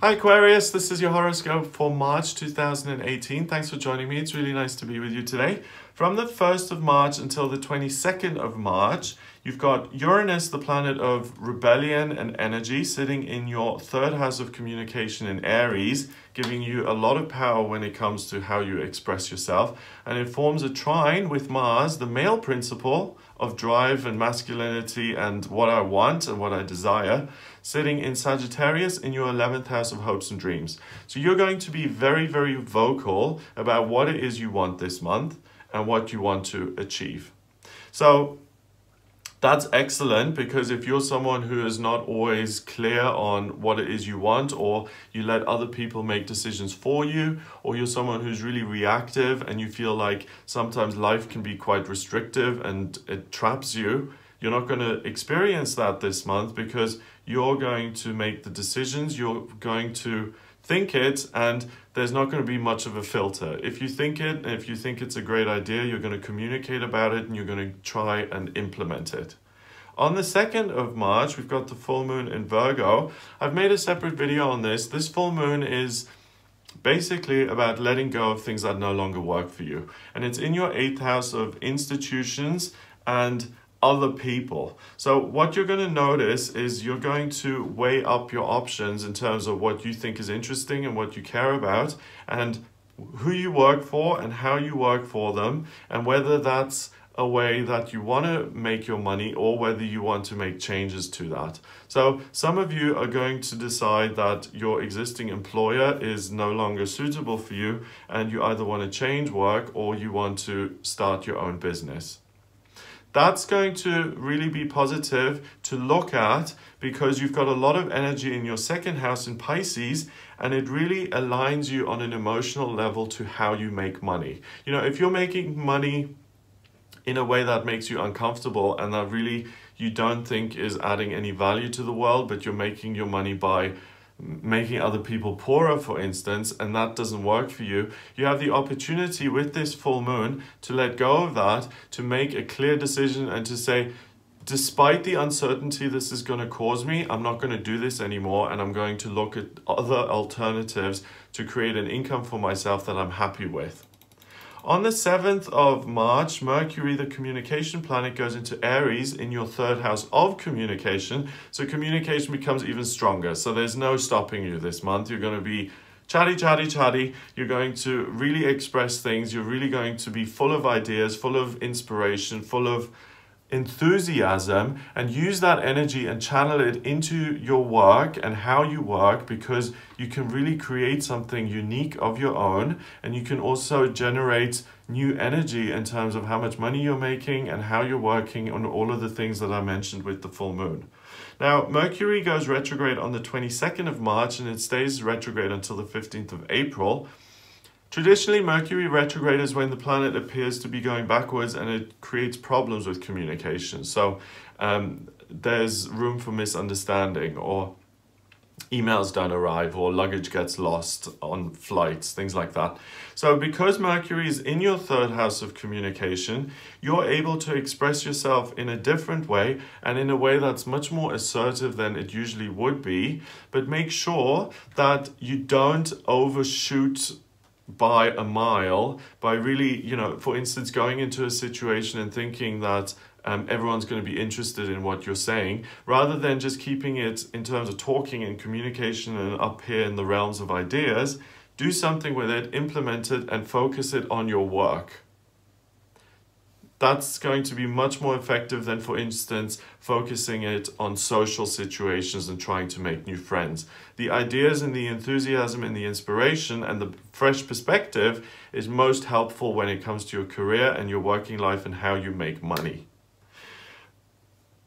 Hi Aquarius, this is your horoscope for March 2018. Thanks for joining me. It's really nice to be with you today. From the 1st of March until the 22nd of March, you've got Uranus, the planet of rebellion and energy, sitting in your third house of communication in Aries, giving you a lot of power when it comes to how you express yourself. And it forms a trine with Mars, the male principle of drive and masculinity and what I want and what I desire, sitting in Sagittarius in your 11th house of hopes and dreams. So you're going to be very, very vocal about what it is you want this month and what you want to achieve. So that's excellent, because if you're someone who is not always clear on what it is you want, or you let other people make decisions for you, or you're someone who's really reactive and you feel like sometimes life can be quite restrictive and it traps you, you're not going to experience that this month, because you're going to make the decisions, you're going to think it, and there's not going to be much of a filter. If you think it, and if you think it's a great idea, you're going to communicate about it and you're going to try and implement it. On the 2nd of March, we've got the full moon in Virgo. I've made a separate video on this. This full moon is basically about letting go of things that no longer work for you. And it's in your 8th house of institutions and other people. So what you're going to notice is you're going to weigh up your options in terms of what you think is interesting and what you care about, and who you work for and how you work for them, and whether that's a way that you want to make your money or whether you want to make changes to that. So some of you are going to decide that your existing employer is no longer suitable for you and you either want to change work or you want to start your own business. That's going to really be positive to look at, because you've got a lot of energy in your 2nd house in Pisces, and it really aligns you on an emotional level to how you make money. You know, if you're making money in a way that makes you uncomfortable and that really you don't think is adding any value to the world, but you're making your money by making other people poorer, for instance, and that doesn't work for you, you have the opportunity with this full moon to let go of that, to make a clear decision and to say, despite the uncertainty this is going to cause me, I'm not going to do this anymore, and I'm going to look at other alternatives to create an income for myself that I'm happy with. On the 7th of March, Mercury, the communication planet, goes into Aries in your 3rd house of communication. So communication becomes even stronger. So there's no stopping you this month. You're going to be chatty, chatty, chatty. You're going to really express things. You're really going to be full of ideas, full of inspiration, full of enthusiasm, and use that energy and channel it into your work and how you work, because you can really create something unique of your own, and you can also generate new energy in terms of how much money you're making and how you're working on all of the things that I mentioned with the full moon. Now, Mercury goes retrograde on the 22nd of March and it stays retrograde until the 15th of April. Traditionally, Mercury retrograde is when the planet appears to be going backwards and it creates problems with communication. So there's room for misunderstanding, or emails don't arrive, or luggage gets lost on flights, things like that. So because Mercury is in your 3rd house of communication, you're able to express yourself in a different way and in a way that's much more assertive than it usually would be. But make sure that you don't overshoot by a mile by really, you know, for instance, going into a situation and thinking that everyone's going to be interested in what you're saying, rather than just keeping it in terms of talking and communication and up here in the realms of ideas. Do something with it, implement it, and focus it on your work. That's going to be much more effective than, for instance, focusing it on social situations and trying to make new friends. The ideas and the enthusiasm and the inspiration and the fresh perspective is most helpful when it comes to your career and your working life and how you make money.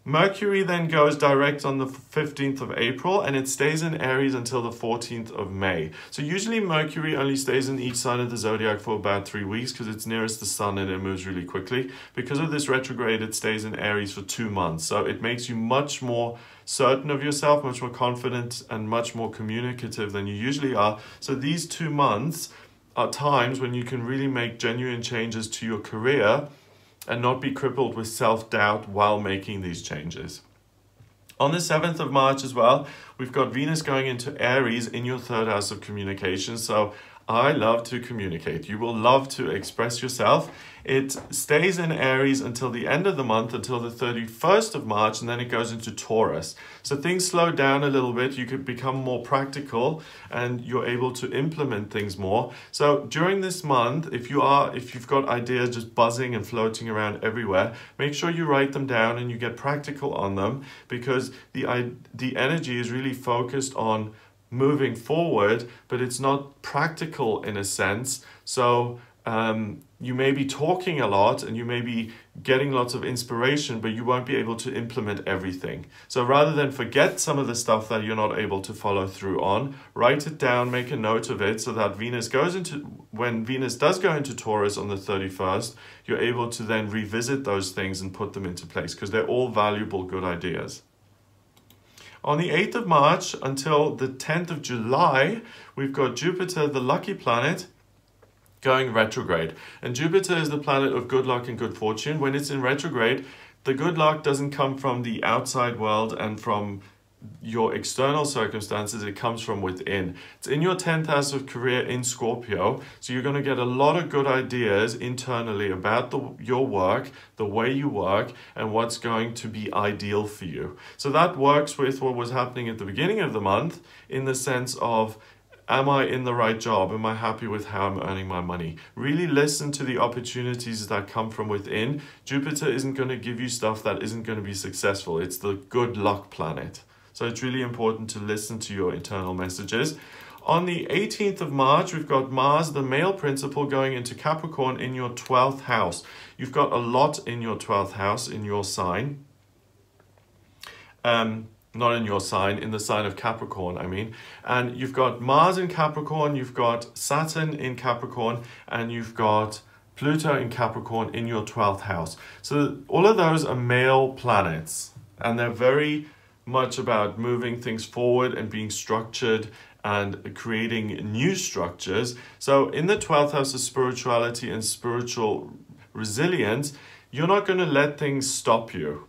Mercury then goes direct on the 15th of April and it stays in Aries until the 14th of May. So usually Mercury only stays in each sign of the zodiac for about 3 weeks because it's nearest the sun and it moves really quickly. Because of this retrograde, it stays in Aries for 2 months. So it makes you much more certain of yourself, much more confident and much more communicative than you usually are. So these 2 months are times when you can really make genuine changes to your career and not be crippled with self-doubt while making these changes. On the 7th of March as well, we've got Venus going into Aries in your third house of communication. So I love to communicate. You will love to express yourself. It stays in Aries until the end of the month, until the 31st of March, and then it goes into Taurus. So things slow down a little bit. You could become more practical and you're able to implement things more. So during this month, if you've got ideas just buzzing and floating around everywhere, make sure you write them down and you get practical on them, because the energy is really focused on moving forward, but it's not practical in a sense. So you may be talking a lot and you may be getting lots of inspiration, but you won't be able to implement everything. So rather than forget some of the stuff that you're not able to follow through on, write it down, make a note of it, so that when Venus does go into Taurus on the 31st, you're able to then revisit those things and put them into place, because they're all valuable, good ideas. On the 8th of March until the 10th of July, we've got Jupiter, the lucky planet, going retrograde. And Jupiter is the planet of good luck and good fortune. When it's in retrograde, the good luck doesn't come from the outside world and from your external circumstances, it comes from within. It's in your 10th house of career in Scorpio, so you're going to get a lot of good ideas internally about your work, the way you work, and what's going to be ideal for you. So that works with what was happening at the beginning of the month, in the sense of, am I in the right job? Am I happy with how I'm earning my money? Really listen to the opportunities that come from within. Jupiter isn't going to give you stuff that isn't going to be successful. It's the good luck planet. So it's really important to listen to your internal messages. On the 18th of March, we've got Mars, the male principle, going into Capricorn in your 12th house. You've got a lot in your 12th house, in your sign. Not in your sign, in the sign of Capricorn, I mean. And you've got Mars in Capricorn, you've got Saturn in Capricorn, and you've got Pluto in Capricorn in your 12th house. So all of those are male planets, and they're very much about moving things forward and being structured and creating new structures. So in the 12th house of spirituality and spiritual resilience, you're not going to let things stop you.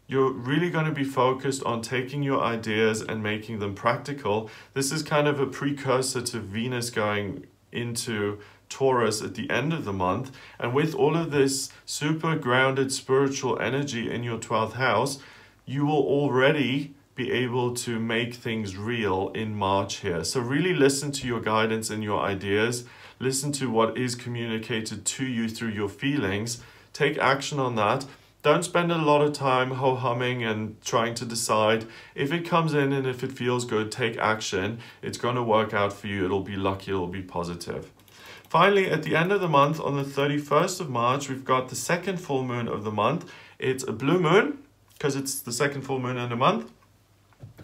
You're really going to be focused on taking your ideas and making them practical. This is kind of a precursor to Venus going into Taurus at the end of the month. And with all of this super grounded spiritual energy in your 12th house, you will already be able to make things real in March here. So really listen to your guidance and your ideas. Listen to what is communicated to you through your feelings. Take action on that. Don't spend a lot of time ho-humming and trying to decide. If it comes in and if it feels good, take action. It's going to work out for you. It'll be lucky. It'll be positive. Finally, at the end of the month, on the 31st of March, we've got the second full moon of the month. It's a blue moon, because it's the second full moon in a month.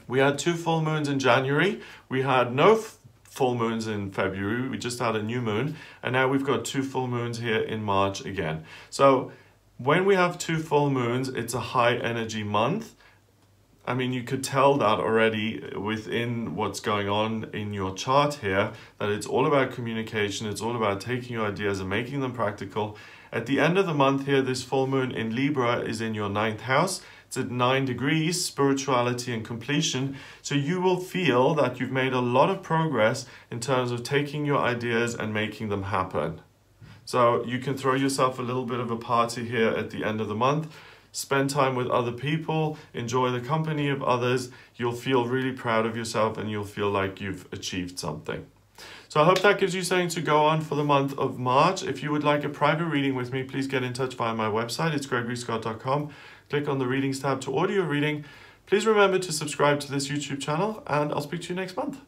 We had 2 full moons in January. We had no full moons in February. We just had a new moon. And now we've got 2 full moons here in March again. So when we have 2 full moons, it's a high energy month. I mean, you could tell that already within what's going on in your chart here, that it's all about communication. It's all about taking your ideas and making them practical. At the end of the month here, this full moon in Libra is in your 9th house. It's at 9 degrees, spirituality and completion. So you will feel that you've made a lot of progress in terms of taking your ideas and making them happen. So you can throw yourself a little bit of a party here at the end of the month. Spend time with other people, enjoy the company of others. You'll feel really proud of yourself and you'll feel like you've achieved something. So I hope that gives you something to go on for the month of March. If you would like a private reading with me, please get in touch via my website. It's gregoryscott.com. Click on the readings tab to order your reading. Please remember to subscribe to this YouTube channel, and I'll speak to you next month.